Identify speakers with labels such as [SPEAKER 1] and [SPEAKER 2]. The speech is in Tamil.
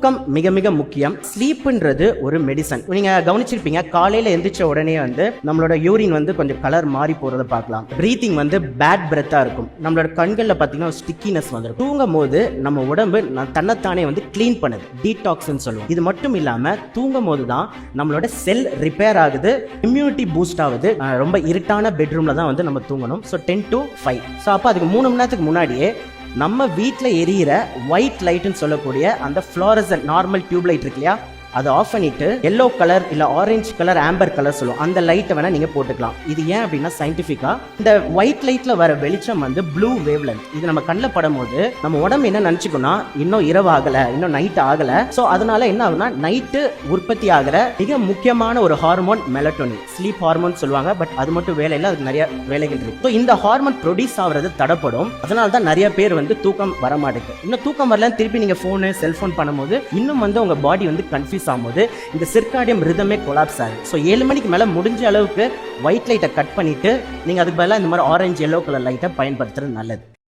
[SPEAKER 1] தூக்கம் மிக மிக முக்கியம். ஸ்லீப்ன்றது ஒரு மெடிசன். நீங்க கவனிச்சிருப்பீங்க, காலையில எந்திரிச்ச உடனே நம்மளோட யூரின் கொஞ்சம் கலர் மாறி போறத பார்க்கலாம். பிரீத்திங் பேட் பிரெத்தா இருக்கும். நம்மளோட கண்கள்ல பாத்தீங்கன்னா ஸ்டிக்கினஸ் வந்துடும். தூங்கும் போது நம்ம உடம்பு தன்னைத்தானே கிளீன் பண்ணுது, டீடாக்ஸ்ன்னு சொல்லுவோம். இது மட்டும் இல்லாம தூங்கும் போது தான் நம்மளோட செல் ரிப்பேர் ஆகுது, இம்யூனிட்டி பூஸ்ட் ஆகுது. ரொம்ப இருட்டான பெட்ரூம்ல தான் நம்ம தூங்கணும். So 10 to 5. ஸோ அப்போ அதுக்கு 3 மணி நேரத்துக்கு முன்னாடியே நம்ம வீட்டில் எரியிற ஒயிட் லைட்னு சொல்லக்கூடிய அந்த ஃப்ளோரசன்ட் நார்மல் டியூப் லைட் இருக்கு இல்லையா, அதை ஆஃப் பண்ணிட்டு எல்லோ கலர் இல்ல ஆரஞ்சு கலர் ஆம்பர் கலர் சொல்லுவோம், அந்த லைட்டை வேணா நீங்க போட்டுக்கலாம். இது ஏன் அப்படின்னா சயின்டிஃபிக்கா இந்த ஒயிட் லைட்ல வர வெளிச்சம் ப்ளூ வேவ் லென்த். இது நம்ம கண்ணில் படும் போது நம்ம உடம்பு என்ன நினைச்சுக்கோன்னா, இன்னும் இரவு ஆகல, இன்னும் நைட் ஆகல. ஸோ அதனால என்ன ஆகுனா, நைட்டு உற்பத்தி ஆகிற மிக முக்கியமான ஒரு ஹார்மோன் மெலட்டோனின், ஸ்லீப் ஹார்மோன் சொல்லுவாங்க. பட் அது மட்டும் வேலை இல்லை, அதுக்கு நிறைய வேலைகள் இருக்கு. ஸோ இந்த ஹார்மோன் ப்ரொடியூஸ் ஆகுறது தடப்படும். அதனால தான் நிறைய பேர் தூக்கம் வர மாட்டேங்குது. இன்னும் தூக்கம் வரல, திருப்பி நீங்க போனு செல்போன் பண்ணும்போது இன்னும் உங்க பாடி கன்ஃபியூஸ் ஆகும்போது இந்த சிர்காடியம் ரிதமே கொலாப்ஸ் ஆகுது. ஸோ 7 மணிக்கு மேல முடிஞ்ச அளவுக்கு ஒயிட் லைட்டை கட் பண்ணிட்டு நீங்க அதுக்கு பதிலாக இந்த மாதிரி ஆரஞ்சு எல்லோ கலர் லைட்டை பயன்படுத்துறது நல்லது.